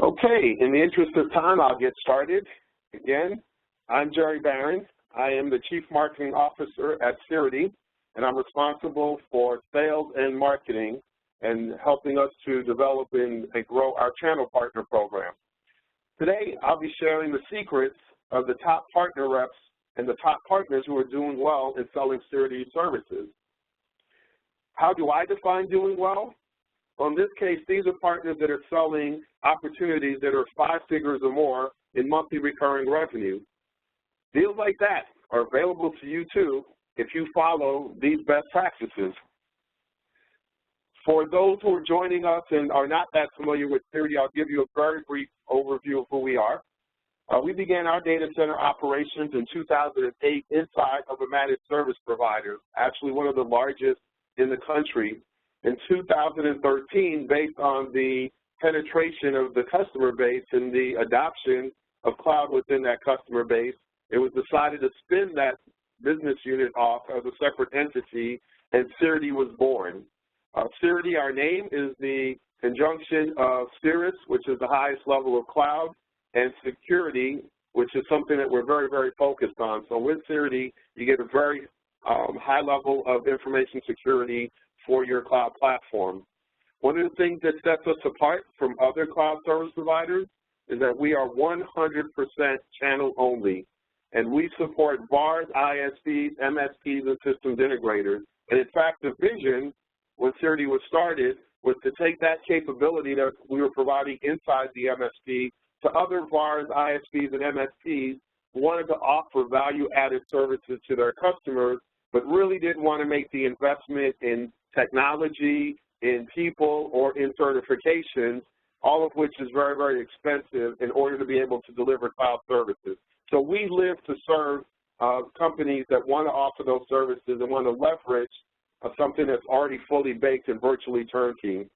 Okay, in the interest of time, I'll get started. Again, I'm Jerry Barron. I am the Chief Marketing Officer at Cirrity, and I'm responsible for sales and marketing and helping us to develop and grow our channel partner program. Today, I'll be sharing the secrets of the top partner reps and the top partners who are doing well in selling Cirrity services. How do I define doing well? Well, in this case, these are partners that are selling opportunities that are 5 figures or more in monthly recurring revenue. Deals like that are available to you too if you follow these best practices. For those who are joining us and are not that familiar with Cirrity, I'll give you a very brief overview of who we are. We began our data center operations in 2008 inside of a managed service provider, actually one of the largest in the country. In 2013, based on the penetration of the customer base and the adoption of cloud within that customer base, it was decided to spin that business unit off as a separate entity, and Cirrity was born. Cirrity, our name, is the conjunction of Cirrus, which is the highest level of cloud, and security, which is something that we're very, very focused on. So with Cirrity, you get a very high level of information security for your cloud platform. One of the things that sets us apart from other cloud service providers is that we are 100% channel only, and we support VARs, ISVs, MSPs, and systems integrators. And in fact, the vision when Cirrity was started was to take that capability that we were providing inside the MSP to other VARs, ISVs, and MSPs who wanted to offer value-added services to their customers, but really didn't want to make the investment in technology, in people, or in certifications, all of which is very, very expensive in order to be able to deliver cloud services. So we live to serve companies that want to offer those services and want to leverage something that's already fully baked and virtually turnkey.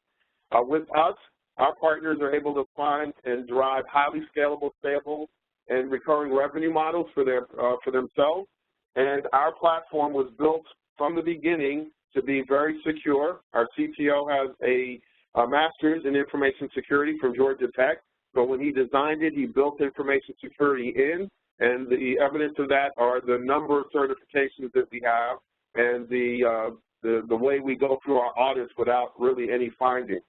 With us, our partners are able to find and drive highly scalable, stable, and recurring revenue models for themselves. And our platform was built from the beginning to be very secure. Our CTO has a master's in information security from Georgia Tech. So when he designed it, he built information security in, and the evidence of that are the number of certifications that we have and the way we go through our audits without really any findings.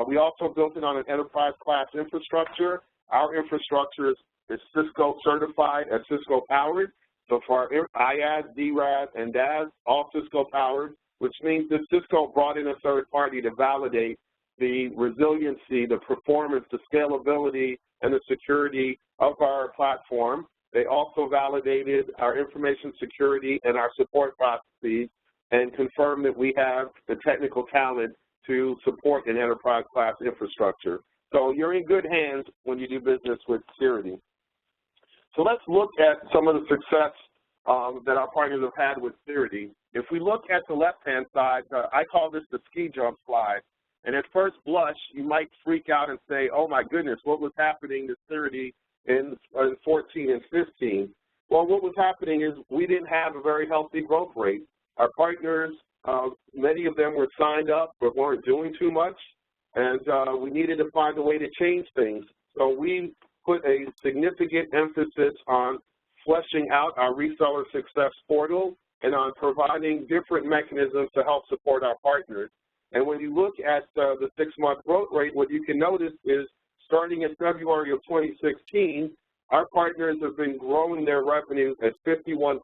We also built it on an enterprise-class infrastructure. Our infrastructure is Cisco certified and Cisco powered. So for our IaaS, DRaaS, and DaaS, all Cisco powered, which means that Cisco brought in a third party to validate the resiliency, the performance, the scalability, and the security of our platform. They also validated our information security and our support processes and confirmed that we have the technical talent to support an enterprise-class infrastructure. So you're in good hands when you do business with Cirrity. So let's look at some of the success that our partners have had with Cirrity. If we look at the left-hand side, I call this the ski jump slide. And at first blush, you might freak out and say, oh my goodness, what was happening to Cirrity in 14 and 15? Well, what was happening is we didn't have a very healthy growth rate. Our partners, many of them were signed up but weren't doing too much, and we needed to find a way to change things. So we put a significant emphasis on fleshing out our reseller success portal and on providing different mechanisms to help support our partners. And when you look at the 6-month growth rate, what you can notice is starting in February of 2016, our partners have been growing their revenue at 51%.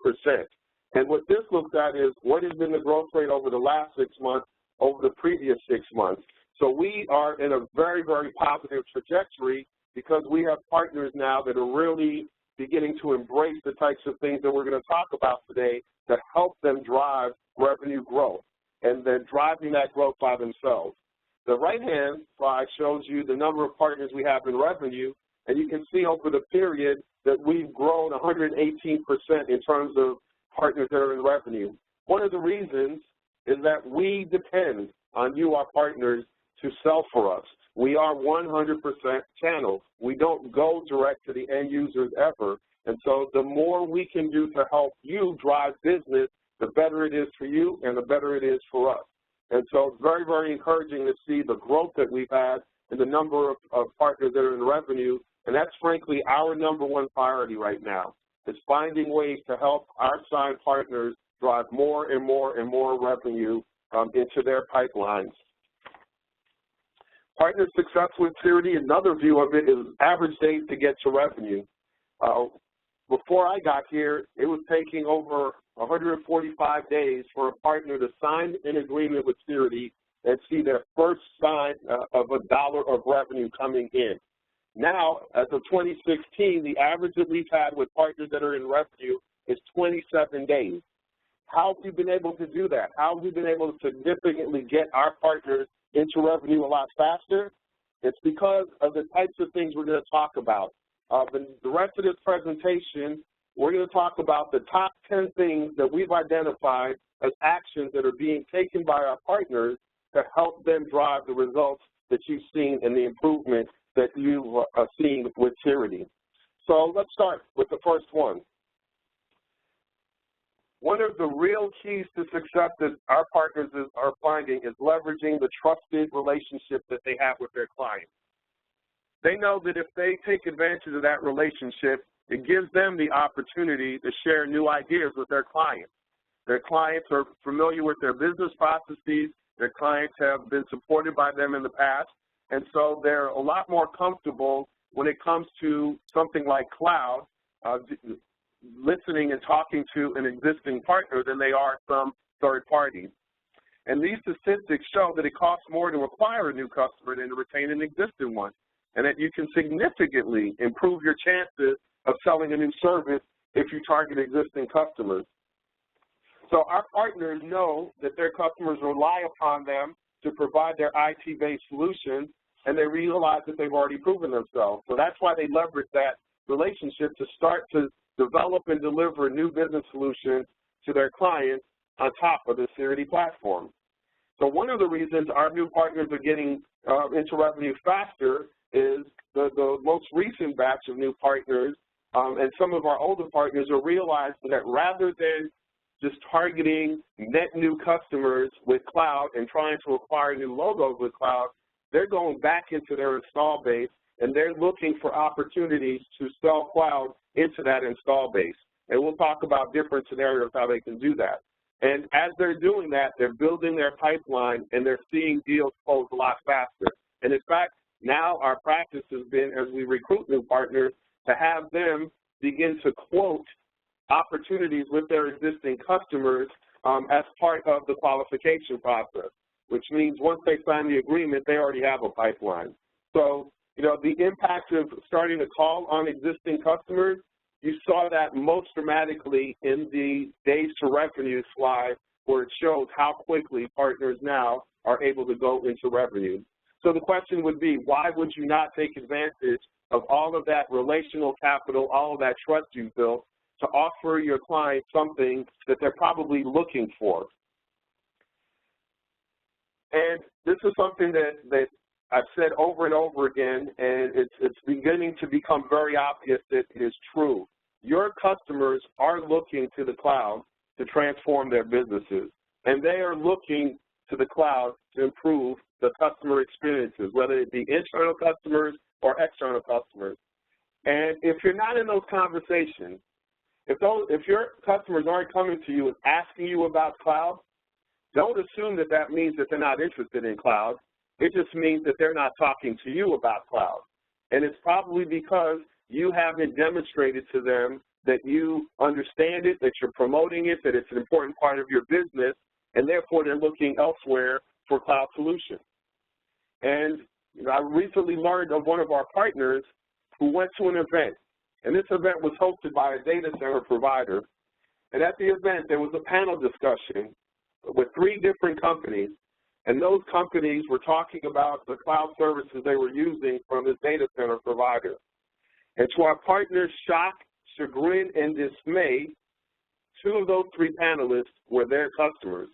And what this looks at is what has been the growth rate over the last 6 months over the previous 6 months. So we are in a very, very positive trajectory because we have partners now that are really beginning to embrace the types of things that we're going to talk about today that help them drive revenue growth and then driving that growth by themselves. The right-hand slide shows you the number of partners we have in revenue, and you can see over the period that we've grown 118% in terms of partners that are in revenue. One of the reasons is that we depend on you, our partners, to sell for us. We are 100% channels. We don't go direct to the end users ever. And so the more we can do to help you drive business, the better it is for you and the better it is for us. And so it's very, very encouraging to see the growth that we've had in the number of partners that are in revenue, and that's frankly our #1 priority right now, is finding ways to help our signed partners drive more and more and more revenue into their pipelines. Partner success with Cirrity, another view of it is average days to get to revenue. Before I got here, it was taking over 145 days for a partner to sign an agreement with Cirrity and see their first sign of $1 of revenue coming in. Now, as of 2016, the average that we've had with partners that are in revenue is 27 days. How have we been able to do that? How have we been able to significantly get our partners into revenue a lot faster? It's because of the types of things we're going to talk about. The rest of this presentation, we're going to talk about the top 10 things that we've identified as actions that are being taken by our partners to help them drive the results that you've seen and the improvement that you've seen with Cirrity. So let's start with the first one. One of the real keys to success that our partners are finding is leveraging the trusted relationship that they have with their clients. They know that if they take advantage of that relationship, it gives them the opportunity to share new ideas with their clients. Their clients are familiar with their business processes. Their clients have been supported by them in the past, and so they're a lot more comfortable when it comes to something like cloud, listening and talking to an existing partner than they are some third party. And these statistics show that it costs more to acquire a new customer than to retain an existing one, and that you can significantly improve your chances of selling a new service if you target existing customers. So our partners know that their customers rely upon them to provide their IT-based solutions, and they realize that they've already proven themselves. So that's why they leverage that relationship to start to develop and deliver new business solutions to their clients on top of the Cirrity platform. So one of the reasons our new partners are getting into revenue faster is the most recent batch of new partners and some of our older partners are realizing that rather than just targeting net new customers with cloud and trying to acquire new logos with cloud, they're going back into their install base and they're looking for opportunities to sell cloud into that install base. And we'll talk about different scenarios how they can do that. And as they're doing that, they're building their pipeline and they're seeing deals close a lot faster. And in fact, now our practice has been, as we recruit new partners, to have them begin to quote opportunities with their existing customers as part of the qualification process, which means once they sign the agreement, they already have a pipeline. So, you know, the impact of starting to call on existing customers, you saw that most dramatically in the days to revenue slide where it shows how quickly partners now are able to go into revenue. So the question would be, why would you not take advantage of all of that relational capital, all of that trust you've built to offer your clients something that they're probably looking for? And this is something that I've said over and over again, and it's beginning to become very obvious that it is true. Your customers are looking to the cloud to transform their businesses, and they are looking to the cloud to improve the customer experiences, whether it be internal customers or external customers. And if you're not in those conversations, if your customers aren't coming to you and asking you about cloud, don't assume that that means that they're not interested in cloud. It just means that they're not talking to you about cloud. And it's probably because you haven't demonstrated to them that you understand it, that you're promoting it, that it's an important part of your business, and therefore they're looking elsewhere for cloud solutions. And you know, I recently learned of one of our partners who went to an event, and this event was hosted by a data center provider. And at the event, there was a panel discussion with 3 different companies, and those companies were talking about the cloud services they were using from this data center provider. And to our partners' shock, chagrin, and dismay, 2 of those 3 panelists were their customers.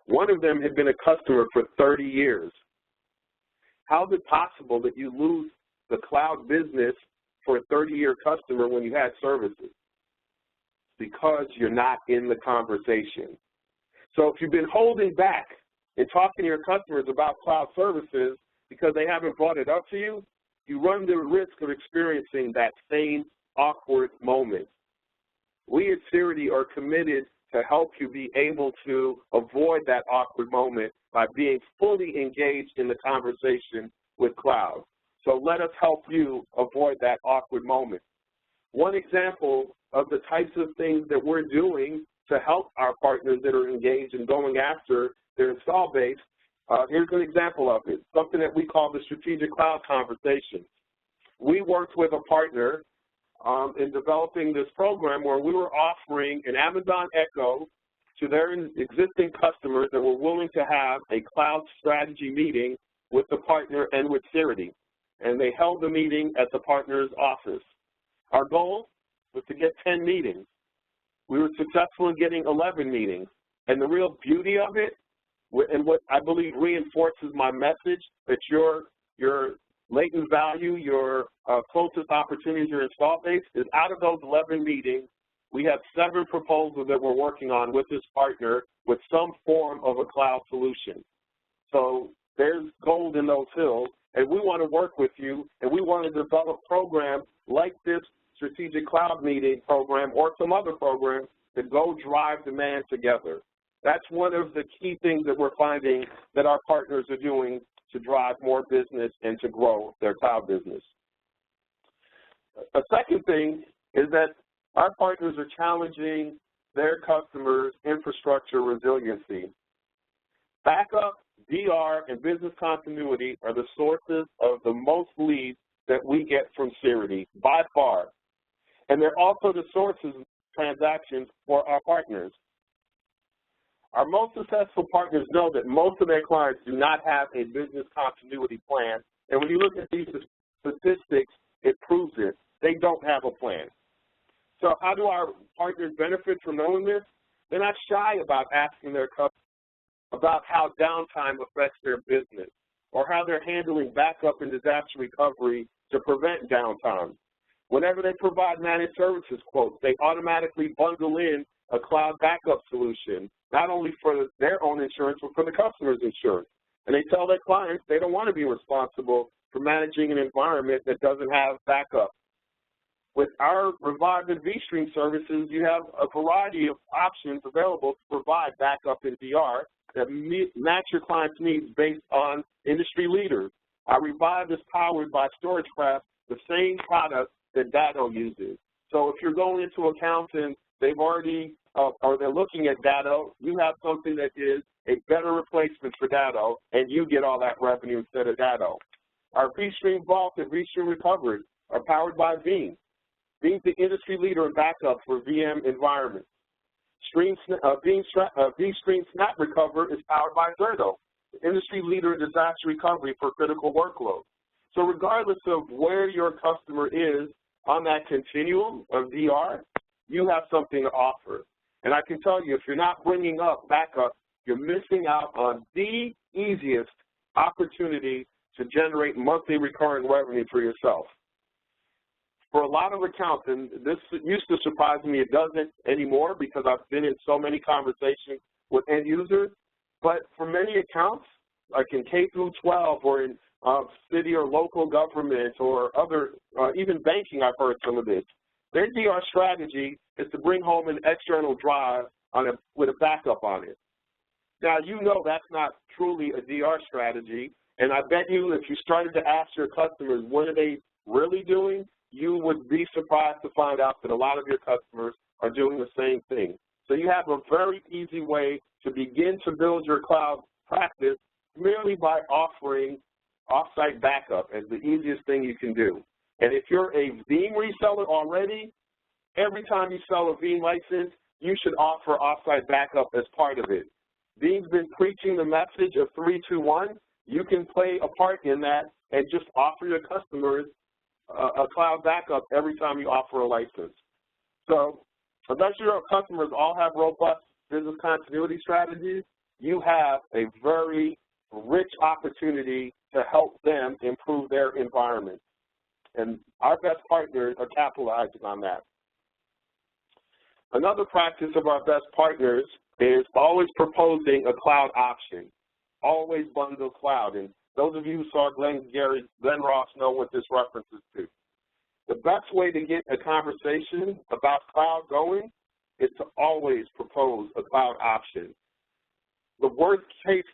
One of them had been a customer for 30 years. How is it possible that you lose the cloud business for a 30-year customer when you had services? Because you're not in the conversation. So if you've been holding back and talking to your customers about cloud services, because they haven't brought it up to you, you run the risk of experiencing that same awkward moment. We at Cirrity are committed to help you be able to avoid that awkward moment by being fully engaged in the conversation with cloud. So let us help you avoid that awkward moment. One example of the types of things that we're doing to help our partners that are engaged in going after their install base, here's an example of it, something that we call the strategic cloud conversation. We worked with a partner in developing this program where we were offering an Amazon Echo to their existing customers that were willing to have a cloud strategy meeting with the partner and with Cirrity. And they held the meeting at the partner's office. Our goal was to get 10 meetings. We were successful in getting 11 meetings. And the real beauty of it, and what I believe reinforces my message, that your latent value, your closest opportunities, your install base, is out of those 11 meetings, we have 7 proposals that we're working on with this partner with some form of a cloud solution. So there's gold in those hills, and we want to work with you, and we want to develop programs like this strategic cloud meeting program or some other program that go drive demand together. That's one of the key things that we're finding that our partners are doing to drive more business and to grow their cloud business. A second thing is that our partners are challenging their customers' infrastructure resiliency. Backup, DR, and business continuity are the sources of the most leads that we get from Cirrity, by far. And they're also the sources of transactions for our partners. Our most successful partners know that most of their clients do not have a business continuity plan. And when you look at these statistics, it proves it. They don't have a plan. So how do our partners benefit from knowing this? They're not shy about asking their customers about how downtime affects their business or how they're handling backup and disaster recovery to prevent downtime. Whenever they provide managed services quotes, they automatically bundle in a cloud backup solution, not only for their own insurance, but for the customer's insurance. And they tell their clients they don't want to be responsible for managing an environment that doesn't have backup. With our Revive and vStream services, you have a variety of options available to provide backup and DR that match your client's needs based on industry leaders. Our Revive is powered by StorageCraft, the same product that Datto uses. So if you're going into accounts and they've already, or they're looking at Datto, you have something that is a better replacement for Datto, and you get all that revenue instead of Datto. Our vStream Vault and vStream Recovery are powered by Veeam. Veeam's the industry leader in backup for VM environments. vStream Snap Recover is powered by Zerto, the industry leader in disaster recovery for critical workloads. So regardless of where your customer is on that continuum of DR, you have something to offer. And I can tell you, if you're not bringing up backup, you're missing out on the easiest opportunity to generate monthly recurring revenue for yourself. For a lot of accounts, and this used to surprise me, it doesn't anymore because I've been in so many conversations with end users, but for many accounts, like in K through 12 or in city or local government or other, even banking, I've heard some of this, their DR strategy is to bring home an external drive with a backup on it. Now, you know that's not truly a DR strategy, and I bet you if you started to ask your customers what are they really doing, you would be surprised to find out that a lot of your customers are doing the same thing. So you have a very easy way to begin to build your cloud practice merely by offering off-site backup as the easiest thing you can do. And if you're a Veeam reseller already, every time you sell a Veeam license, you should offer off-site backup as part of it. Veeam's been preaching the message of 3-2-1. You can play a part in that and just offer your customers a cloud backup every time you offer a license. So unless your customers all have robust business continuity strategies, you have a very rich opportunity to help them improve their environment. And our best partners are capitalizing on that. Another practice of our best partners is always proposing a cloud option, always bundle cloud. And Those of you who saw Glenn Ross know what this references to. The best way to get a conversation about cloud going is to always propose a cloud option. The worst case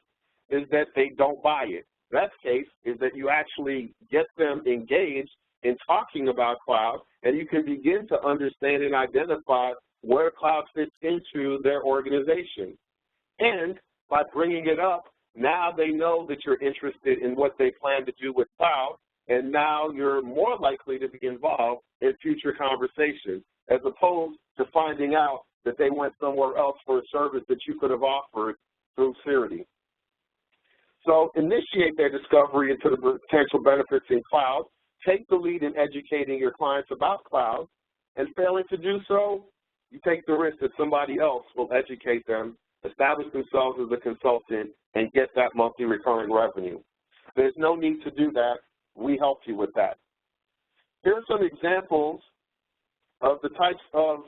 is that they don't buy it. Best case is that you actually get them engaged in talking about cloud, and you can begin to understand and identify where cloud fits into their organization. And by bringing it up, now they know that you're interested in what they plan to do with cloud, and now you're more likely to be involved in future conversations, as opposed to finding out that they went somewhere else for a service that you could have offered through Cirrity. So initiate their discovery into the potential benefits in cloud, take the lead in educating your clients about cloud, and failing to do so, you take the risk that somebody else will educate them, establish themselves as a consultant, and get that monthly recurring revenue. There's no need to do that. We help you with that. Here are some examples of the types of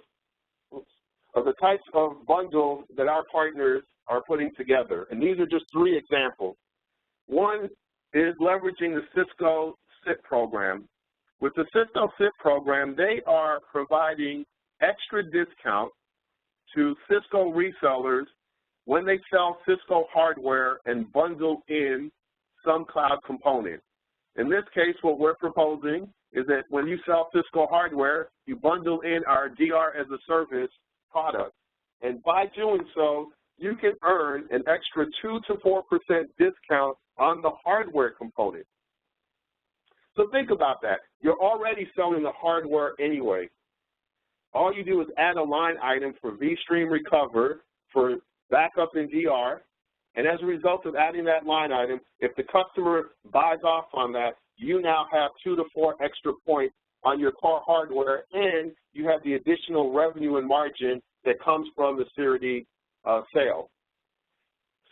bundles that our partners are putting together, and these are just 3 examples. One is leveraging the Cisco SIP program. With the Cisco SIP program, they are providing extra discount to Cisco resellers when they sell Cisco hardware and bundle in some cloud component. In this case, what we're proposing is that when you sell Cisco hardware, you bundle in our DR as a service product. And by doing so, you can earn an extra 2 to 4% discount on the hardware component. So think about that. You're already selling the hardware anyway. All you do is add a line item for vStream Recover for backup in DR, and as a result of adding that line item, if the customer buys off on that, you now have 2 to 4 extra points on your core hardware, and you have the additional revenue and margin that comes from the Cirrity sale.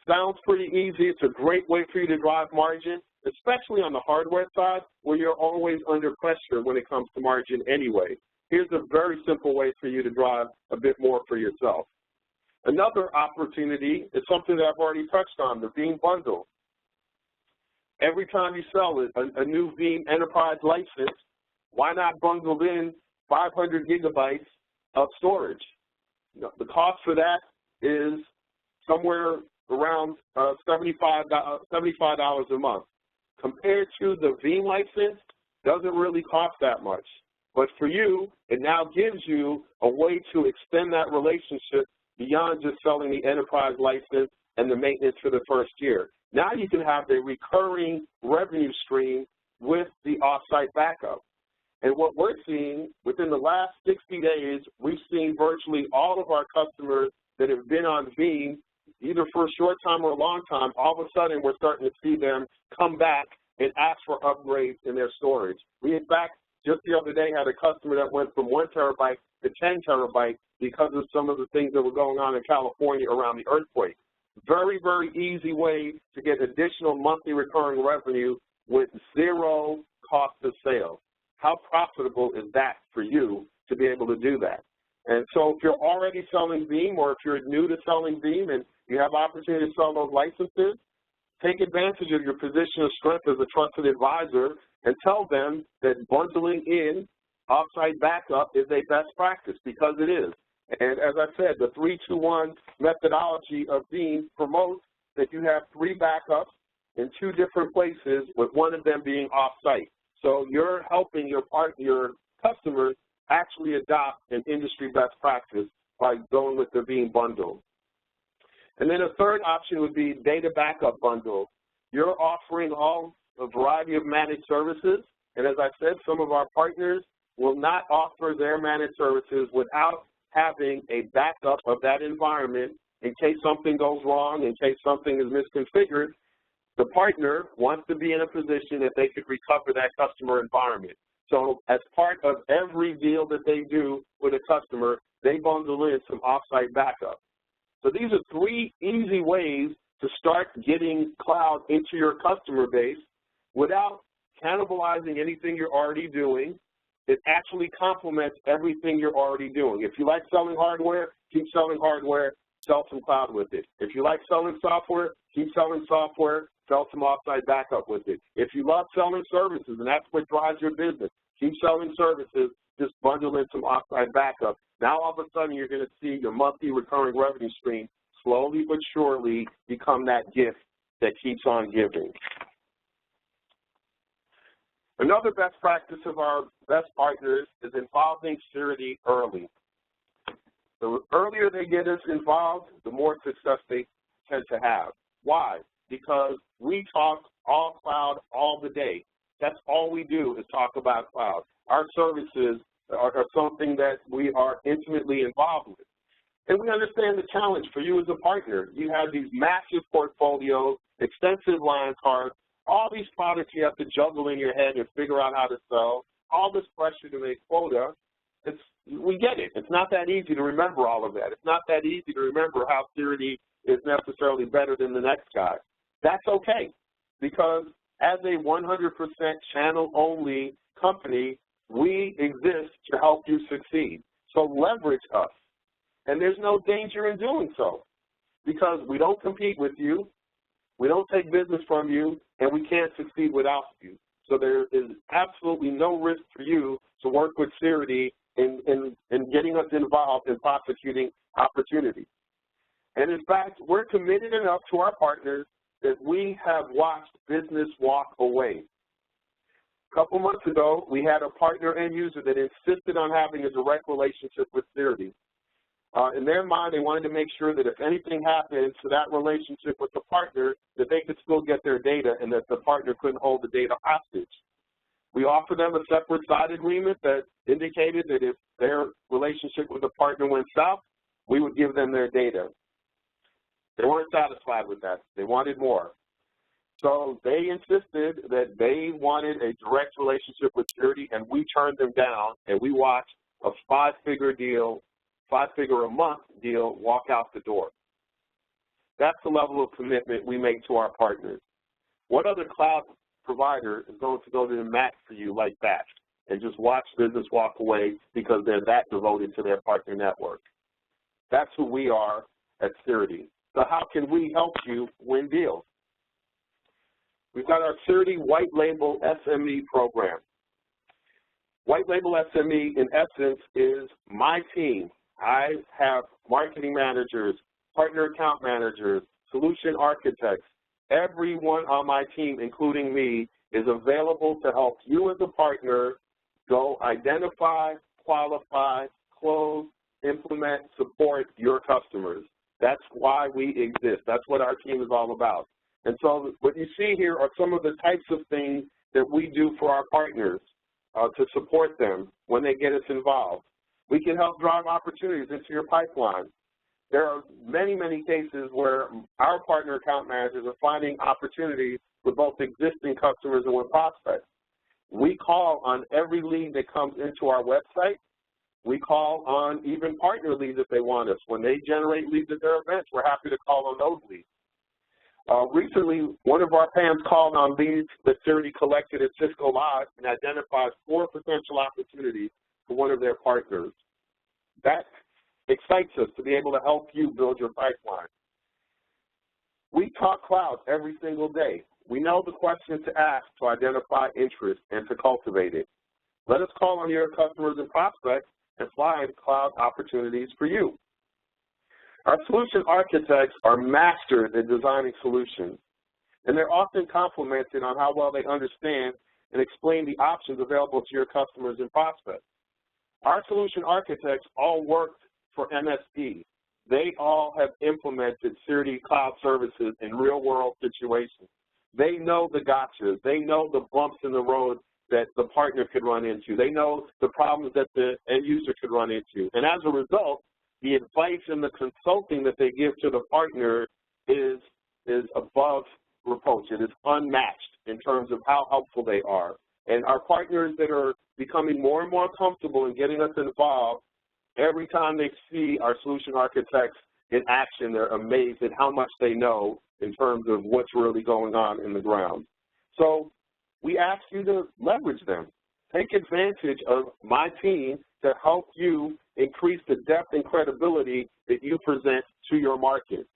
Sounds pretty easy. It's a great way for you to drive margin, especially on the hardware side where you're always under pressure when it comes to margin anyway. Here's a very simple way for you to drive a bit more for yourself. Another opportunity is something that I've already touched on, the Veeam bundle. Every time you sell a new Veeam enterprise license, why not bundle in 500 gigabytes of storage? The cost for that is somewhere around $75 a month. Compared to the Veeam license, doesn't really cost that much. But for you, it now gives you a way to extend that relationship beyond just selling the enterprise license and the maintenance for the first year. Now you can have a recurring revenue stream with the offsite backup. And what we're seeing, within the last 60 days, we've seen virtually all of our customers that have been on Veeam, either for a short time or a long time, all of a sudden we're starting to see them come back and ask for upgrades in their storage. We, in fact, just the other day had a customer that went from 1 terabyte to 10 terabytes because of some of the things that were going on in California around the earthquake. Very, very easy way to get additional monthly recurring revenue with 0 cost of sale. How profitable is that for you to be able to do that? And so if you're already selling Veeam, or if you're new to selling Veeam and you have opportunity to sell those licenses, take advantage of your position of strength as a trusted advisor and tell them that bundling in offsite backup is a best practice, because it is. And as I said, the 3-2-1 methodology of Veeam promotes that you have 3 backups in 2 different places, with one of them being offsite. So you're helping your customers actually adopt an industry best practice by going with the Veeam bundle. And then a third option would be data backup bundle. You're offering a variety of managed services, and as I said, some of our partners will not offer their managed services without having a backup of that environment in case something goes wrong, in case something is misconfigured. The partner wants to be in a position that they could recover that customer environment. So as part of every deal that they do with a customer, they bundle in some offsite backup. So these are 3 easy ways to start getting cloud into your customer base without cannibalizing anything you're already doing. It actually complements everything you're already doing. If you like selling hardware, keep selling hardware, sell some cloud with it. If you like selling software, keep selling software, sell some off-site backup with it. If you love selling services and that's what drives your business, keep selling services, just bundle in some off-site backup. Now all of a sudden you're going to see your monthly recurring revenue stream slowly but surely become that gift that keeps on giving. Another best practice of our best partners is involving Cirrity early. The earlier they get us involved, the more success they tend to have. Why? Because we talk all cloud all the day. That's all we do is talk about cloud. Our services are something that we are intimately involved with. And we understand the challenge for you as a partner. You have these massive portfolios, extensive line cards, all these products you have to juggle in your head and figure out how to sell, all this pressure to make quota. We get it. It's not that easy to remember all of that. It's not that easy to remember how Cirrity is necessarily better than the next guy. That's okay, because as a 100% channel-only company, we exist to help you succeed. So leverage us. And there's no danger in doing so, because we don't compete with you, we don't take business from you, and we can't succeed without you. So there is absolutely no risk for you to work with Cirrity in getting us involved in prosecuting opportunities. And in fact, we're committed enough to our partners that we have watched business walk away. A couple months ago, we had a partner end user that insisted on having a direct relationship with Cirrity. In their mind, they wanted to make sure that if anything happened to that relationship with the partner, that they could still get their data and that the partner couldn't hold the data hostage. We offered them a separate side agreement that indicated that if their relationship with the partner went south, we would give them their data. They weren't satisfied with that. They wanted more. So they insisted that they wanted a direct relationship with Cirrity, and we turned them down, and we watched a five-figure a month deal walk out the door. That's the level of commitment we make to our partners. What other cloud provider is going to go to the mat for you like that and just watch business walk away because they're that devoted to their partner network? That's who we are at Cirrity. So how can we help you win deals? We've got our Cirrity White Label SME program. White Label SME, in essence, is my team. I have marketing managers, partner account managers, solution architects. Everyone on my team, including me, is available to help you as a partner go identify, qualify, close, implement, support your customers. That's why we exist. That's what our team is all about. And so what you see here are some of the types of things that we do for our partners to support them when they get us involved. We can help drive opportunities into your pipeline. There are many, many cases where our partner account managers are finding opportunities with both existing customers and with prospects. We call on every lead that comes into our website. We call on even partner leads if they want us. When they generate leads at their events, we're happy to call on those leads. Recently, one of our PAMs called on leads that Cirrity collected at Cisco Live and identified 4 potential opportunities for one of their partners. That excites us to be able to help you build your pipeline. We talk cloud every single day. We know the questions to ask to identify interest and to cultivate it. Let us call on your customers and prospects and find cloud opportunities for you. Our solution architects are masters at designing solutions, and they're often complimented on how well they understand and explain the options available to your customers and prospects. Our solution architects all worked for MSP. They all have implemented Cirrity cloud services in real-world situations. They know the gotchas. They know the bumps in the road that the partner could run into. They know the problems that the end user could run into. And as a result, the advice and the consulting that they give to the partner is above reproach. It is unmatched in terms of how helpful they are. And our partners that are becoming more and more comfortable in getting us involved, every time they see our solution architects in action, they're amazed at how much they know in terms of what's really going on in the ground. So we ask you to leverage them. Take advantage of my team to help you increase the depth and credibility that you present to your market.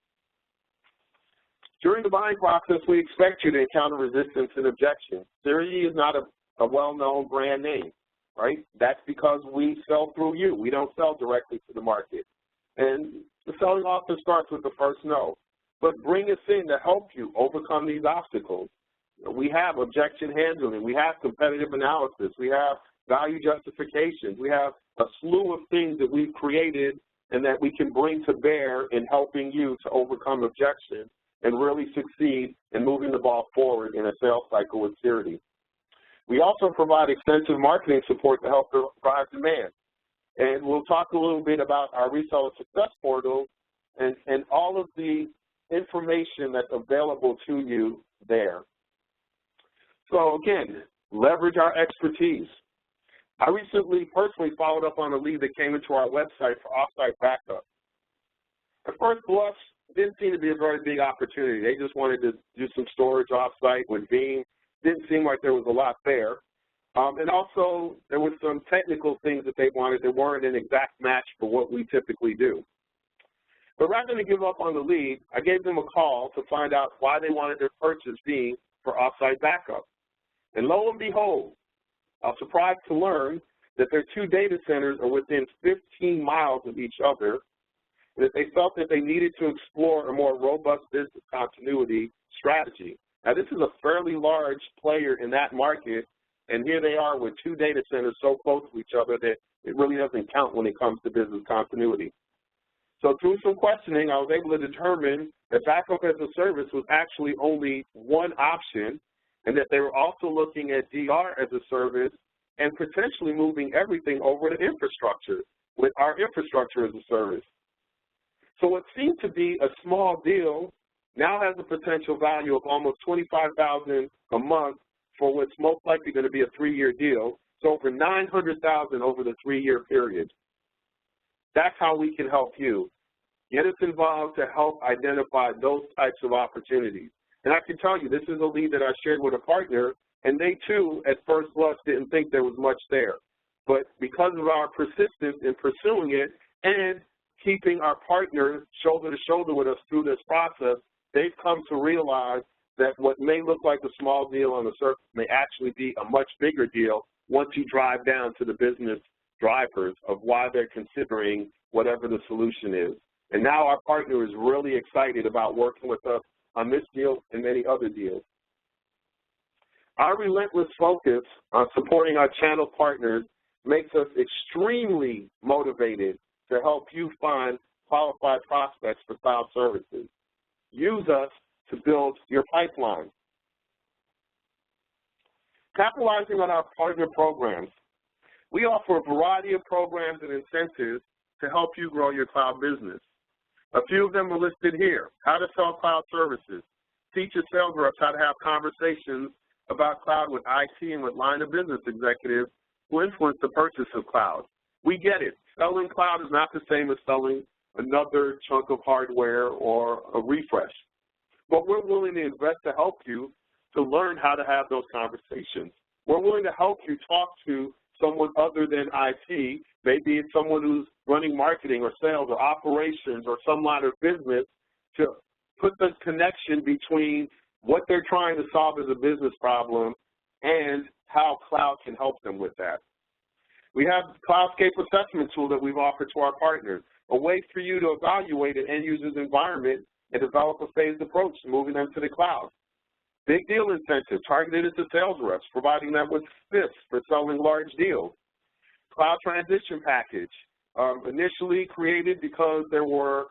During the buying process, we expect you to encounter resistance and objections. Cirrity is not a well-known brand name, right? That's because we sell through you. We don't sell directly to the market. And the selling often starts with the first no. But bring us in to help you overcome these obstacles. We have objection handling. We have competitive analysis. We have value justifications. We have a slew of things that we've created and that we can bring to bear in helping you to overcome objections and really succeed in moving the ball forward in a sales cycle with Cirrity. We also provide extensive marketing support to help drive demand. And we'll talk a little bit about our reseller success portal and all of the information that's available to you there. So again, leverage our expertise. I recently personally followed up on a lead that came into our website for offsite backup. At first blush, didn't seem to be a very big opportunity. They just wanted to do some storage offsite with Veeam. Didn't seem like there was a lot there. And also, there were some technical things that they wanted that weren't an exact match for what we typically do. But rather than give up on the lead, I gave them a call to find out why they wanted to purchase Veeam for offsite backup. And lo and behold, I was surprised to learn that their two data centers are within 15 miles of each other, and that they felt that they needed to explore a more robust business continuity strategy. Now, this is a fairly large player in that market, and here they are with two data centers so close to each other that it really doesn't count when it comes to business continuity. So through some questioning, I was able to determine that backup as a service was actually only one option, and that they were also looking at DR as a service and potentially moving everything over to infrastructure with our infrastructure as a service. So what seemed to be a small deal now has a potential value of almost $25,000 a month for what's most likely going to be a 3-year deal, so over $900,000 over the 3-year period. That's how we can help you. Get us involved to help identify those types of opportunities. And I can tell you, this is a lead that I shared with a partner, and they too, at first blush, didn't think there was much there. But because of our persistence in pursuing it and keeping our partner shoulder to shoulder with us through this process, they've come to realize that what may look like a small deal on the surface may actually be a much bigger deal once you drive down to the business drivers of why they're considering whatever the solution is. And now our partner is really excited about working with us on this deal and many other deals. Our relentless focus on supporting our channel partners makes us extremely motivated to help you find qualified prospects for cloud services. Use us to build your pipeline. Capitalizing on our partner programs, we offer a variety of programs and incentives to help you grow your cloud business. A few of them are listed here. How to sell cloud services. Teach your sales reps how to have conversations about cloud with IT and with line of business executives who influence the purchase of cloud. We get it. Selling cloud is not the same as selling another chunk of hardware or a refresh. But we're willing to invest to help you to learn how to have those conversations. We're willing to help you talk to someone other than IT. Maybe it's someone who's running marketing or sales or operations or some line of business to put the connection between what they're trying to solve as a business problem and how cloud can help them with that. We have the CloudScape assessment tool that we've offered to our partners, a way for you to evaluate an end user's environment and develop a phased approach to moving them to the cloud. Big deal incentive targeted to sales reps, providing them with spiffs for selling large deals. Cloud transition package, initially created because there were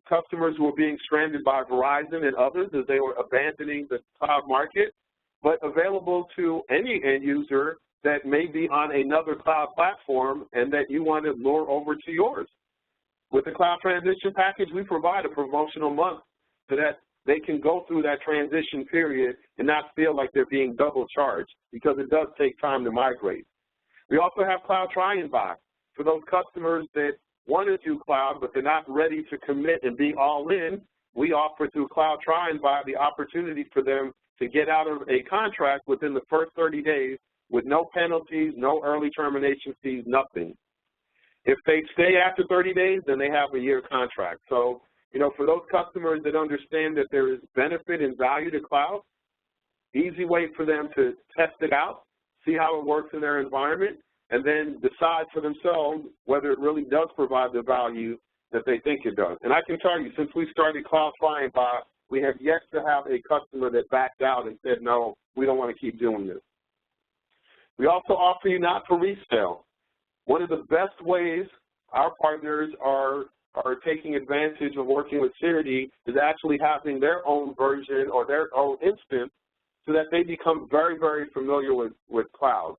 customers who were being stranded by Verizon and others as they were abandoning the cloud market, but available to any end user that may be on another cloud platform and that you want to lure over to yours. With the cloud transition package, we provide a promotional month so that they can go through that transition period and not feel like they're being double charged, because it does take time to migrate. We also have Cloud Try and Buy for those customers that want to do cloud but they're not ready to commit and be all in. We offer through Cloud Try and Buy the opportunity for them to get out of a contract within the first 30 days with no penalties, no early termination fees, nothing. If they stay after 30 days, then they have a year contract. So You know, for those customers that understand that there is benefit and value to cloud, easy way for them to test it out, see how it works in their environment, and then decide for themselves whether it really does provide the value that they think it does. And I can tell you, since we started Cloud Flying By, we have yet to have a customer that backed out and said, no, we don't want to keep doing this. We also offer you not for resale. One of the best ways our partners are taking advantage of working with Cirrity is actually having their own version or their own instance so that they become very, very familiar with cloud.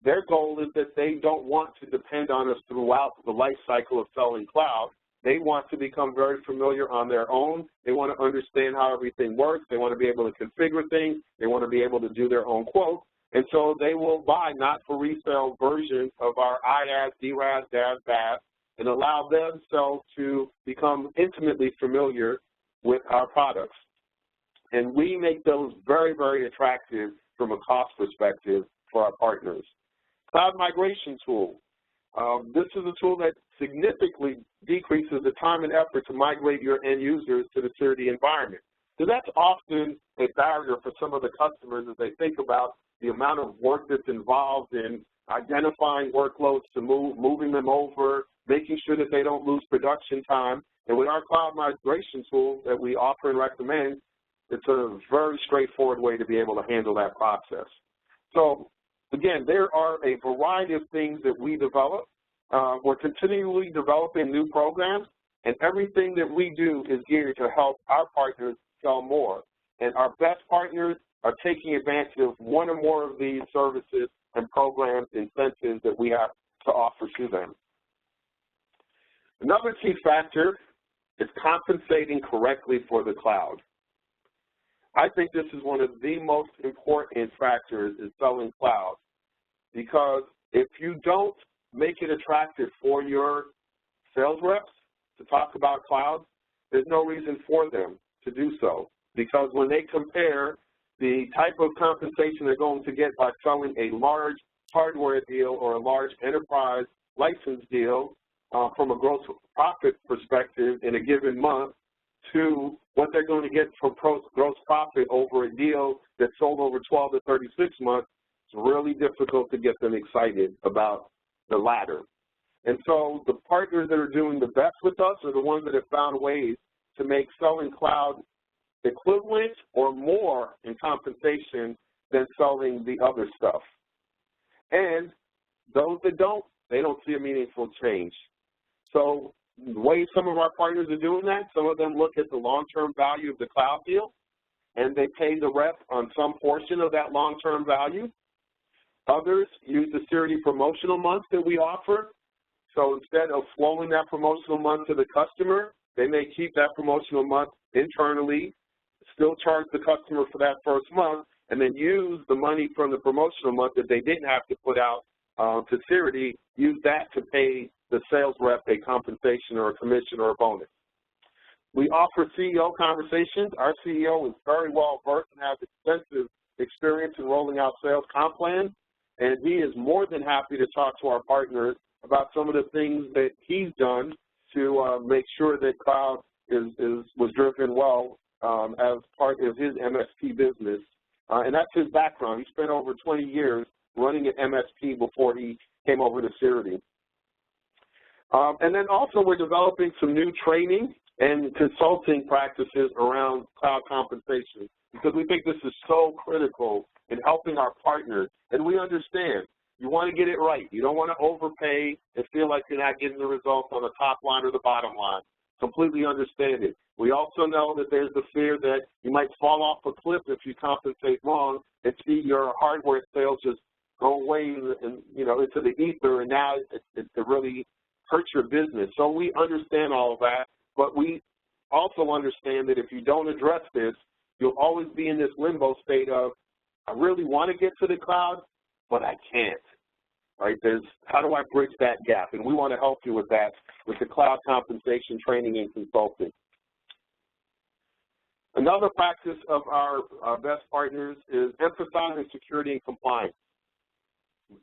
Their goal is that they don't want to depend on us throughout the life cycle of selling cloud. They want to become very familiar on their own. They want to understand how everything works. They want to be able to configure things. They want to be able to do their own quotes. And so they will buy not for resale versions of our IaaS, DRaaS, DaaS, BaaS, and allow themselves to become intimately familiar with our products. And we make those very, very attractive from a cost perspective for our partners. Cloud migration tool. This is a tool that significantly decreases the time and effort to migrate your end users to the Cirrity environment. So that's often a barrier for some of the customers as they think about the amount of work that's involved in identifying workloads to moving them over, making sure that they don't lose production time. And with our cloud migration tool that we offer and recommend, it's a very straightforward way to be able to handle that process. So again, there are a variety of things that we develop. We're continually developing new programs, and everything that we do is geared to help our partners sell more. And our best partners are taking advantage of one or more of these services and programs, incentives that we have to offer to them. Another key factor is compensating correctly for the cloud. I think this is one of the most important factors in selling cloud, because if you don't make it attractive for your sales reps to talk about cloud, there's no reason for them to do so, because when they compare the type of compensation they're going to get by selling a large hardware deal or a large enterprise license deal from a gross profit perspective in a given month to what they're going to get from gross profit over a deal that's sold over 12 to 36 months, it's really difficult to get them excited about the latter. And so the partners that are doing the best with us are the ones that have found ways to make selling cloud equivalent or more in compensation than selling the other stuff. And those that don't, they don't see a meaningful change. So the way some of our partners are doing that, some of them look at the long-term value of the cloud deal, and they pay the rep on some portion of that long-term value. Others use the Cirrity promotional month that we offer. So instead of flowing that promotional month to the customer, they may keep that promotional month internally, still charge the customer for that first month, and then use the money from the promotional month that they didn't have to put out to Cirrity, use that to pay the sales rep a compensation or a commission or a bonus. We offer CEO conversations. Our CEO is very well versed and has extensive experience in rolling out sales comp plans, and he is more than happy to talk to our partners about some of the things that he's done to make sure that cloud was driven well as part of his MSP business. And that's his background. He spent over 20 years running an MSP before he came over to Cirrity. And then also we're developing some new training and consulting practices around cloud compensation, because we think this is so critical in helping our partners. And we understand you want to get it right. You don't want to overpay and feel like you're not getting the results on the top line or the bottom line. Completely understand it. We also know that there's the fear that you might fall off a cliff if you compensate wrong and see your hardware sales just go away and into the ether, and now it really hurts your business. So we understand all of that, but we also understand that if you don't address this, you'll always be in this limbo state of, I really want to get to the cloud, but I can't. Right? How do I bridge that gap? And we want to help you with that with the cloud compensation training and consulting. Another practice of our best partners is emphasizing security and compliance.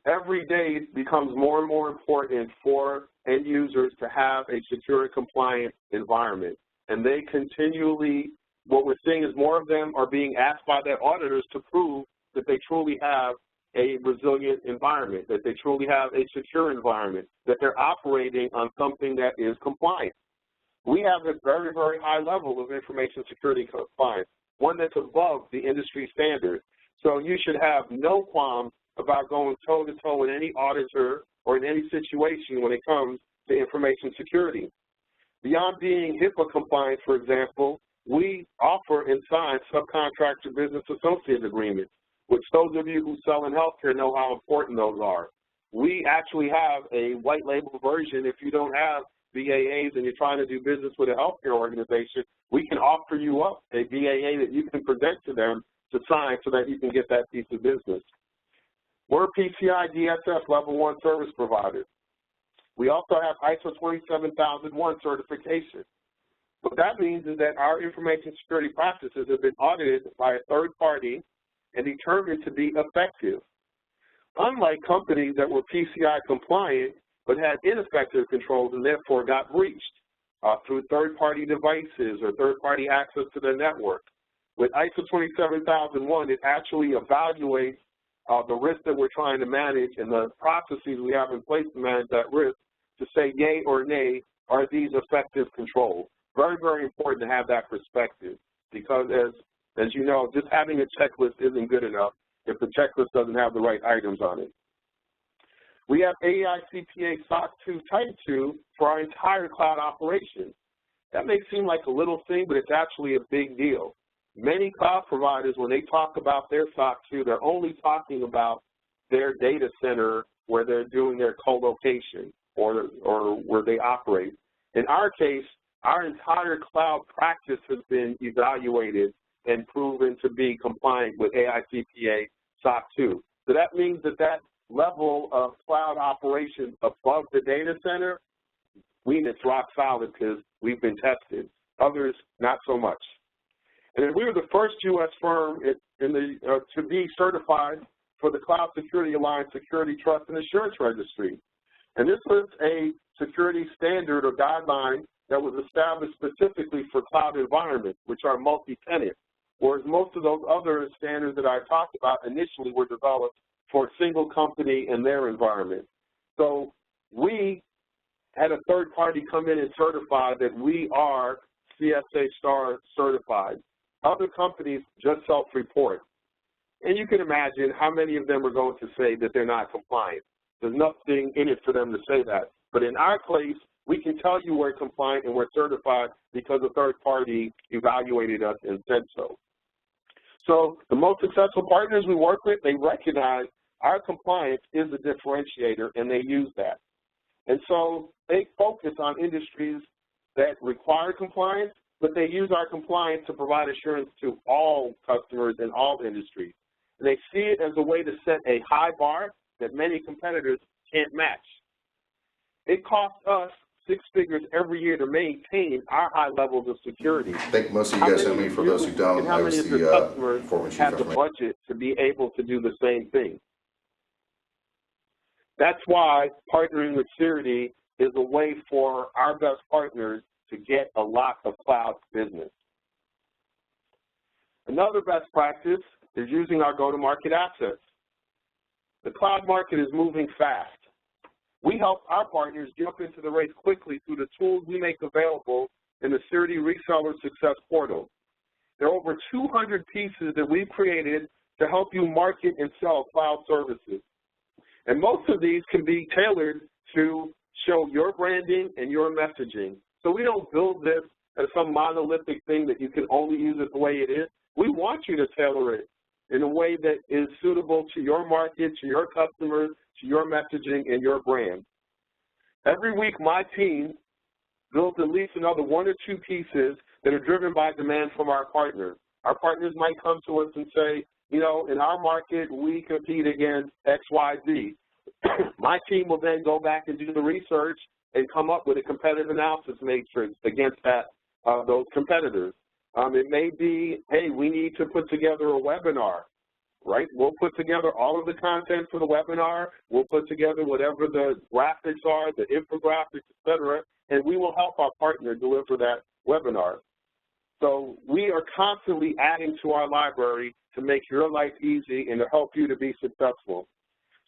Every day it becomes more and more important for end users to have a secure and compliant environment. and they continually, what we're seeing is more of them are being asked by their auditors to prove that they truly have a resilient environment, that they truly have a secure environment, that they're operating on something that is compliant. We have a very, very high level of information security compliance, one that's above the industry standard. So you should have no qualms about going toe-to-toe with any auditor or in any situation when it comes to information security. Beyond being HIPAA compliant, for example, we offer and sign subcontractor business associate agreements, which those of you who sell in healthcare know how important those are. We actually have a white label version. If you don't have BAAs and you're trying to do business with a healthcare organization, we can offer you up a BAA that you can present to them to sign so that you can get that piece of business. We're PCI DSS Level 1 service provider. We also have ISO 27001 certification. What that means is that our information security practices have been audited by a third party and determined to be effective. Unlike companies that were PCI compliant but had ineffective controls and therefore got breached through third-party devices or third-party access to their network. With ISO 27001, it actually evaluates the risk that we're trying to manage and the processes we have in place to manage that risk to say yay or nay, are these effective controls? Very, very important to have that perspective because as you know, just having a checklist isn't good enough if the checklist doesn't have the right items on it. We have AICPA SOC 2 Type 2 for our entire cloud operation. That may seem like a little thing, but it's actually a big deal. Many cloud providers, when they talk about their SOC 2, they're only talking about their data center where they're doing their co-location or where they operate. In our case, our entire cloud practice has been evaluated and proven to be compliant with AICPA SOC 2. So that means that that level of cloud operations above the data center, it's rock solid because we've been tested. Others, not so much. And we were the first U.S. firm to be certified for the Cloud Security Alliance Security Trust and Assurance Registry. And this was a security standard or guideline that was established specifically for cloud environments, which are multi-tenant, whereas most of those other standards that I talked about initially were developed for a single company and their environment. So we had a third party come in and certify that we are CSA STAR certified. Other companies just self-report. And you can imagine how many of them are going to say that they're not compliant. There's nothing in it for them to say that. But in our case, we can tell you we're compliant and we're certified because a third party evaluated us and said so. So the most successful partners we work with, they recognize our compliance is a differentiator and they use that. And so they focus on industries that require compliance, but they use our compliance to provide assurance to all customers in all industries. And they see it as a way to set a high bar that many competitors can't match. It costs us 6 figures every year to maintain our high levels of security. I think most of you guys know me. For those who don't, I was the former chief have the budget to be able to do the same thing. That's why partnering with Cirrity is a way for our best partners to get a lot of cloud business. Another best practice is using our go-to-market assets. The cloud market is moving fast. We help our partners jump into the race quickly through the tools we make available in the Cirrity Reseller Success Portal. There are over 200 pieces that we've created to help you market and sell cloud services. And most of these can be tailored to show your branding and your messaging. So we don't build this as some monolithic thing that you can only use it the way it is. We want you to tailor it in a way that is suitable to your market, to your customers, to your messaging and your brand. Every week, my team builds at least another 1 or 2 pieces that are driven by demand from our partners. Our partners might come to us and say, you know, in our market, we compete against XYZ. My team will then go back and do the research and come up with a competitive analysis matrix against those competitors. It may be, hey, we need to put together a webinar, right? We'll put together all of the content for the webinar. We'll put together whatever the graphics are, the infographics, et cetera, and we will help our partner deliver that webinar. So we are constantly adding to our library to make your life easy and to help you to be successful.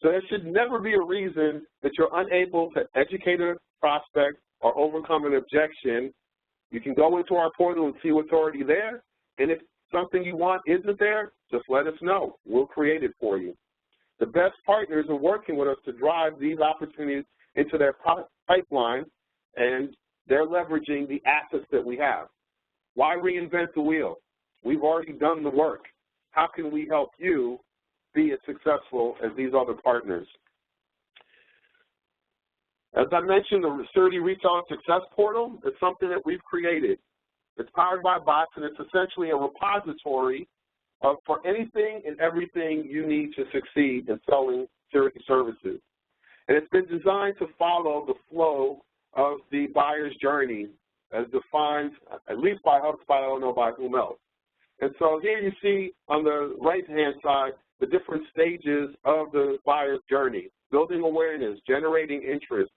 So there should never be a reason that you're unable to educate a prospect or overcome an objection. You can go into our portal and see what's already there, and if something you want isn't there, just let us know. We'll create it for you. The best partners are working with us to drive these opportunities into their pipeline, and they're leveraging the assets that we have. Why reinvent the wheel? We've already done the work. How can we help you be as successful as these other partners? As I mentioned, the Cirrity Reseller Success Portal is something that we've created. It's powered by bots, and it's essentially a repository for anything and everything you need to succeed in selling Cirrity services. And it's been designed to follow the flow of the buyer's journey as defined, at least by HubSpot, I don't know by whom else. And so here you see on the right-hand side the different stages of the buyer's journey: building awareness, generating interest,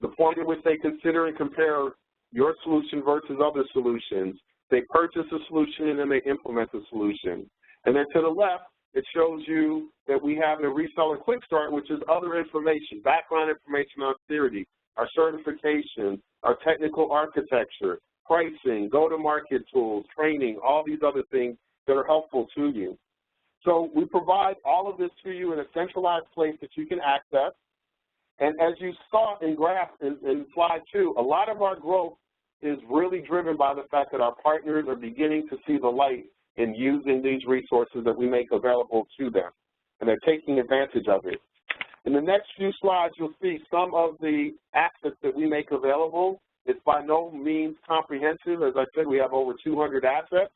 the point at which they consider and compare your solution versus other solutions. They purchase a solution and then they implement the solution. And then to the left, it shows you that we have a reseller quick start, which is other information, background information on Cirrity, our certification, our technical architecture, pricing, go-to-market tools, training, all these other things that are helpful to you. So we provide all of this to you in a centralized place that you can access. And as you saw in graph in slide 2, a lot of our growth is really driven by the fact that our partners are beginning to see the light in using these resources that we make available to them, and they're taking advantage of it. In the next few slides, you'll see some of the assets that we make available. It's by no means comprehensive. As I said, we have over 200 assets.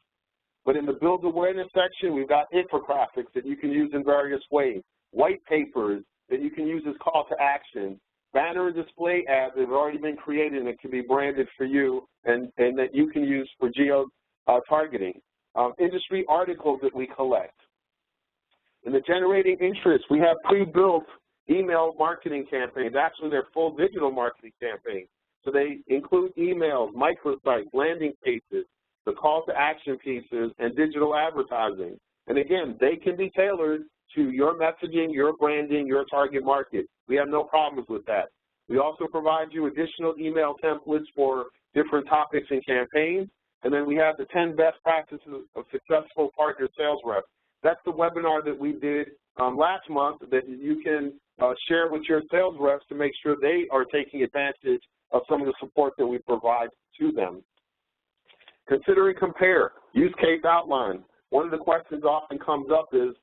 But in the Build Awareness section, we've got infographics that you can use in various ways, white papers that you can use as call to action, banner and display ads that have already been created and can be branded for you and that you can use for geo-targeting, industry articles that we collect. In the Generating Interest, we have pre-built email marketing campaigns. Actually, they're full digital marketing campaigns. So they include emails, microsites, landing pages, the call to action pieces, and digital advertising. And again, they can be tailored to your messaging, your branding, your target market. We have no problems with that. We also provide you additional email templates for different topics and campaigns. And then we have the 10 best practices of successful partner sales reps. That's the webinar that we did last month that you can share with your sales reps to make sure they are taking advantage of some of the support that we provide to them. Consider and compare, use case outline. One of the questions often comes up is,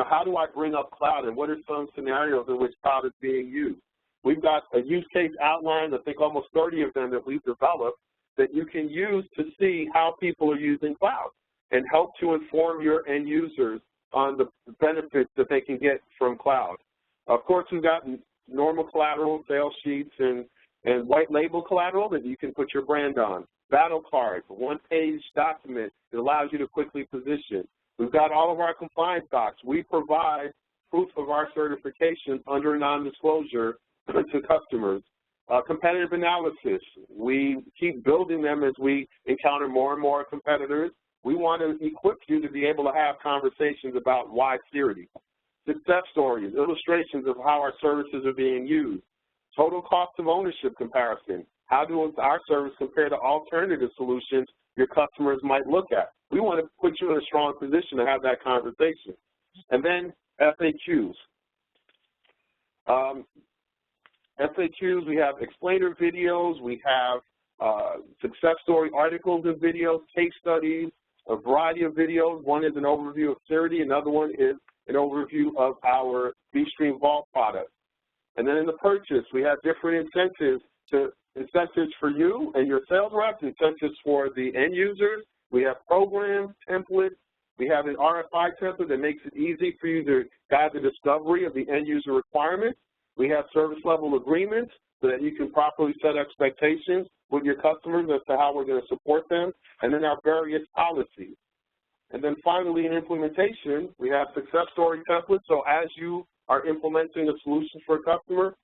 how do I bring up cloud, and what are some scenarios in which cloud is being used? We've got a use case outline, I think almost 30 of them that we've developed, that you can use to see how people are using cloud and help to inform your end users on the benefits that they can get from cloud. Of course, we've got normal collateral, sales sheets, and white label collateral that you can put your brand on. Battle cards, a one-page document that allows you to quickly position. We've got all of our compliance docs. We provide proof of our certifications under non-disclosure to customers. Competitive analysis, we keep building them as we encounter more and more competitors. We want to equip you to be able to have conversations about why Cirrity. Success stories, illustrations of how our services are being used. Total cost of ownership comparison. How does our service compare to alternative solutions your customers might look at? We want to put you in a strong position to have that conversation. And then FAQs. FAQs, we have explainer videos, we have success story articles and videos, case studies, a variety of videos. One is an overview of Cirrity, another one is an overview of our vStream Vault product. And then in the purchase, we have different incentives for you and your sales reps, incentives for the end users. We have programs, templates. We have an RFI template that makes it easy for you to guide the discovery of the end user requirements. We have service level agreements so that you can properly set expectations with your customers as to how we're going to support them, and then our various policies. And then finally, in implementation, we have success story templates. So as you are implementing a solution for a customer,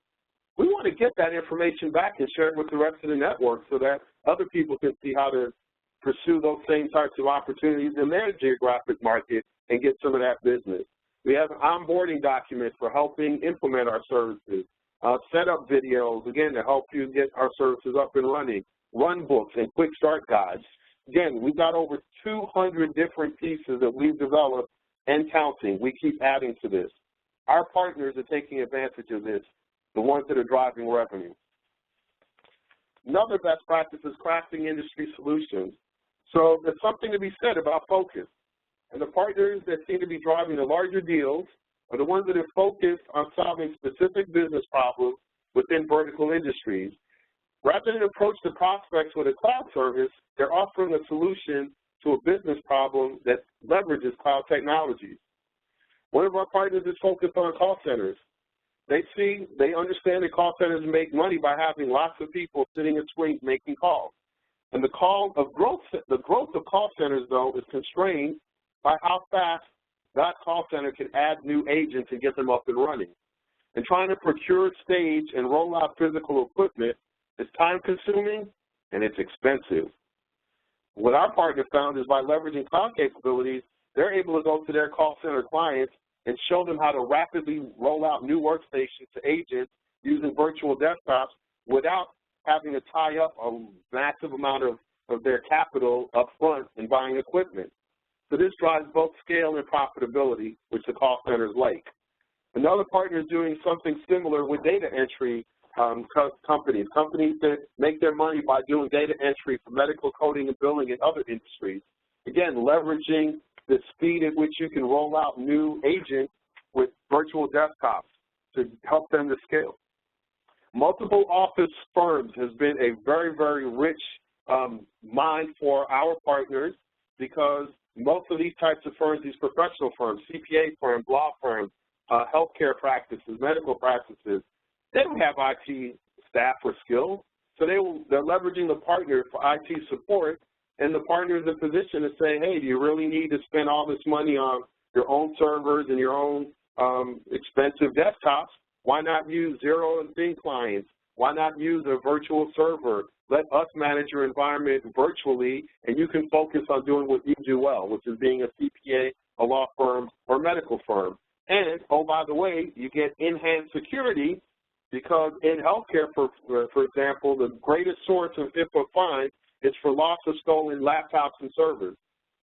we want to get that information back and share it with the rest of the network so that other people can see how to pursue those same types of opportunities in their geographic market and get some of that business. We have onboarding documents for helping implement our services, setup videos, again, to help you get our services up and running, run books and quick start guides. Again, we've got over 200 different pieces that we've developed and counting. We keep adding to this. Our partners are taking advantage of this, the ones that are driving revenue. Another best practice is crafting industry solutions. So there's something to be said about focus. And the partners that seem to be driving the larger deals are the ones that are focused on solving specific business problems within vertical industries. Rather than approach the prospects with a cloud service, they're offering a solution to a business problem that leverages cloud technologies. One of our partners is focused on call centers. They understand that call centers make money by having lots of people sitting at screens making calls. And the growth of call centers, though, is constrained by how fast that call center can add new agents and get them up and running. And trying to procure, stage, and roll out physical equipment is time-consuming and it's expensive. What our partner found is by leveraging cloud capabilities, they're able to go to their call center clients and show them how to rapidly roll out new workstations to agents using virtual desktops without having to tie up a massive amount of their capital up front in buying equipment. So this drives both scale and profitability, which the call centers like. Another partner is doing something similar with data entry companies that make their money by doing data entry for medical coding and billing and other industries. Again, leveraging the speed at which you can roll out new agents with virtual desktops to help them to scale. Multiple office firms has been a very, very rich mine for our partners because most of these types of firms, these professional firms, CPA firms, law firms, healthcare practices, medical practices, they don't have IT staff or skills, so they're leveraging the partner for IT support, and the partner is in a position to say, hey, do you really need to spend all this money on your own servers and your own expensive desktops? Why not use zero and thin clients? Why not use a virtual server? Let us manage your environment virtually, and you can focus on doing what you do well, which is being a CPA, a law firm, or medical firm. And, oh, by the way, you get enhanced security because in healthcare, for example, the greatest source of HIPAA fines is for loss of stolen laptops and servers.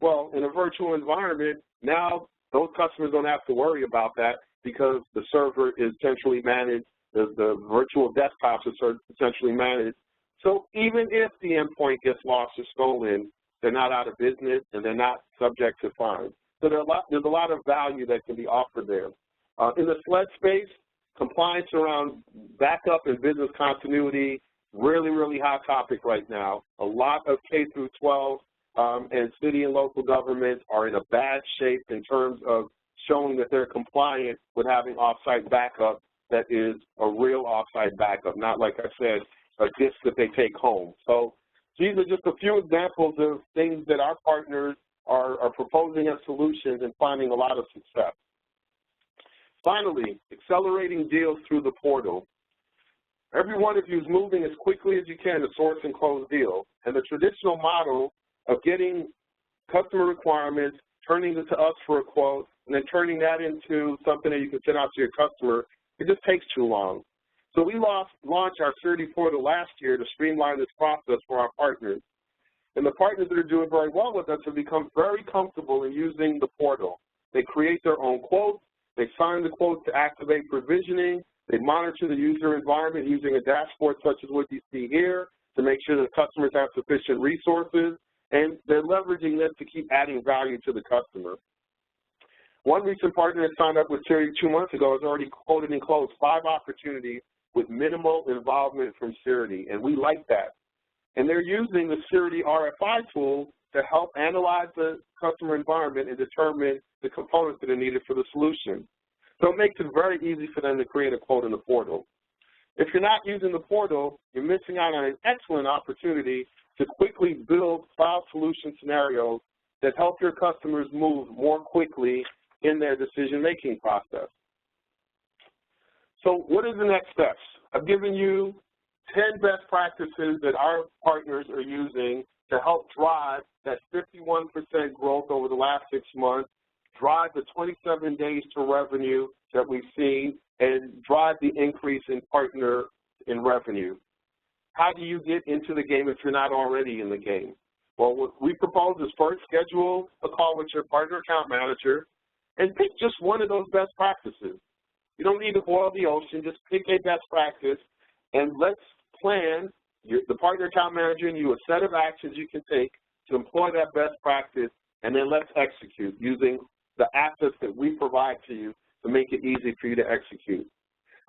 Well, in a virtual environment, now those customers don't have to worry about that because the server is centrally managed, the virtual desktops are centrally managed. So even if the endpoint gets lost or stolen, they're not out of business and they're not subject to fines. So there's a lot of value that can be offered there. In the SLED space, compliance around backup and business continuity, really, really hot topic right now. A lot of K through 12 and city and local governments are in a bad shape in terms of showing that they're compliant with having off-site backup that is a real off-site backup, not like I said, a disk that they take home. So these are just a few examples of things that our partners are proposing as solutions and finding a lot of success. Finally, accelerating deals through the portal. Every one of you is moving as quickly as you can to source and close deals. And the traditional model of getting customer requirements, turning it to us for a quote, and then turning that into something that you can send out to your customer, it just takes too long. So we launched our Cirrity portal last year to streamline this process for our partners. And the partners that are doing very well with us have become very comfortable in using the portal. They create their own quotes. They sign the quotes to activate provisioning. They monitor the user environment using a dashboard such as what you see here to make sure that customers have sufficient resources. And they're leveraging this to keep adding value to the customer. One recent partner that signed up with Cirrity 2 months ago has already quoted and closed 5 opportunities with minimal involvement from Cirrity, and we like that. And they're using the Cirrity RFI tool to help analyze the customer environment and determine the components that are needed for the solution. So it makes it very easy for them to create a quote in the portal. If you're not using the portal, you're missing out on an excellent opportunity to quickly build cloud solution scenarios that help your customers move more quickly in their decision-making process. So what are the next steps? I've given you 10 best practices that our partners are using to help drive that 51% growth over the last 6 months, drive the 27 days to revenue that we've seen, and drive the increase in partner in revenue. How do you get into the game if you're not already in the game? Well, what we propose is first schedule a call with your partner account manager and pick just one of those best practices. You don't need to boil the ocean, just pick a best practice and let's plan, the partner account manager and you, a set of actions you can take to employ that best practice, and then let's execute using the assets that we provide to you to make it easy for you to execute.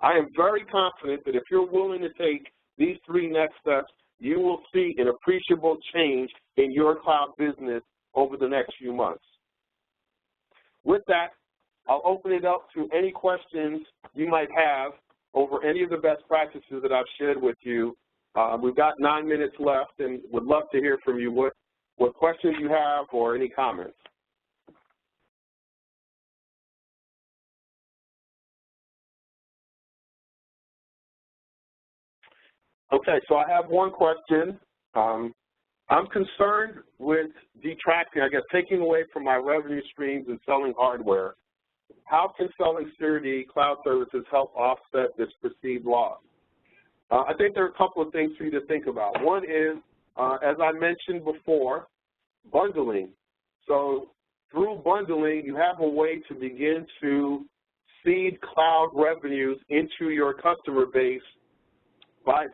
I am very confident that if you're willing to take these 3 next steps, you will see an appreciable change in your cloud business over the next few months. With that, I'll open it up to any questions you might have over any of the best practices that I've shared with you. We've got 9 minutes left and would love to hear from you what questions you have or any comments. Okay, so I have one question. I'm concerned with detracting, I guess, taking away from my revenue streams and selling hardware. How can selling Cirrity cloud services help offset this perceived loss? I think there are a couple of things for you to think about. One is, as I mentioned before, bundling. So through bundling, you have a way to begin to seed cloud revenues into your customer base by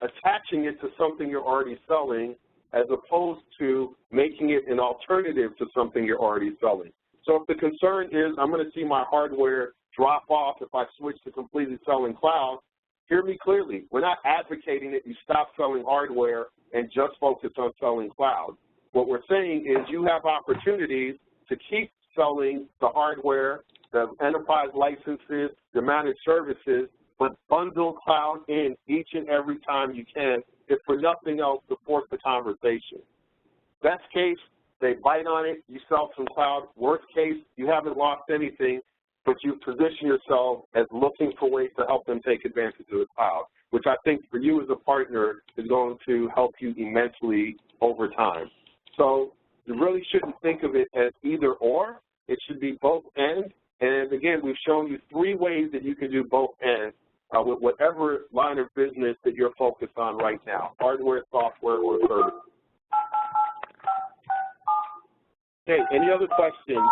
attaching it to something you're already selling as opposed to making it an alternative to something you're already selling. So if the concern is I'm going to see my hardware drop off if I switch to completely selling cloud, hear me clearly. We're not advocating that you stop selling hardware and just focus on selling cloud. What we're saying is you have opportunities to keep selling the hardware, the enterprise licenses, the managed services, but bundle cloud in each and every time you can, if for nothing else, to force the conversation. Best case, they bite on it, you sell some cloud. Worst case, you haven't lost anything, but you position yourself as looking for ways to help them take advantage of the cloud, which I think for you as a partner is going to help you immensely over time. So you really shouldn't think of it as either or. It should be both and. And again, we've shown you 3 ways that you can do both and. With whatever line of business that you're focused on right now, hardware, software, or service. Okay, any other questions?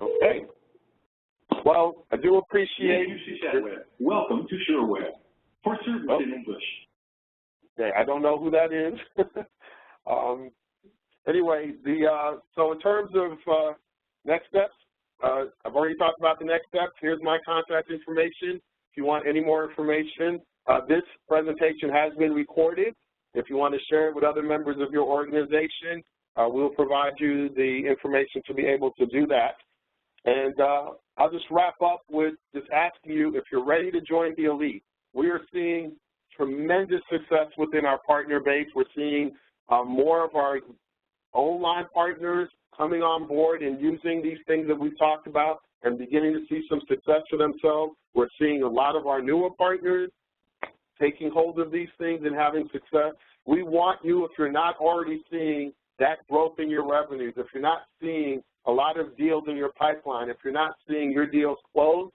Okay. Well, I do appreciate it. Welcome to SureWeb. For service in English. Okay, I don't know who that is. Anyway, so in terms of next steps, I've already talked about the next steps. Here's my contact information. If you want any more information, this presentation has been recorded. If you want to share it with other members of your organization, we'll provide you the information to be able to do that. And I'll just wrap up with just asking you if you're ready to join the elite. We are seeing tremendous success within our partner base. We're seeing more of our online partners coming on board and using these things that we've talked about and beginning to see some success for themselves. We're seeing a lot of our newer partners taking hold of these things and having success. We want you, if you're not already seeing that growth in your revenues, if you're not seeing a lot of deals in your pipeline, if you're not seeing your deals close,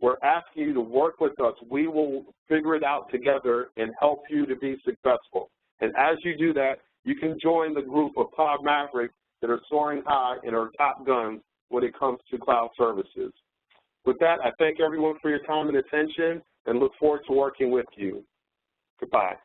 we're asking you to work with us. We will figure it out together and help you to be successful. And as you do that, you can join the group of cloud mavericks that are soaring high and are top guns when it comes to cloud services. With that, I thank everyone for your time and attention and look forward to working with you. Goodbye.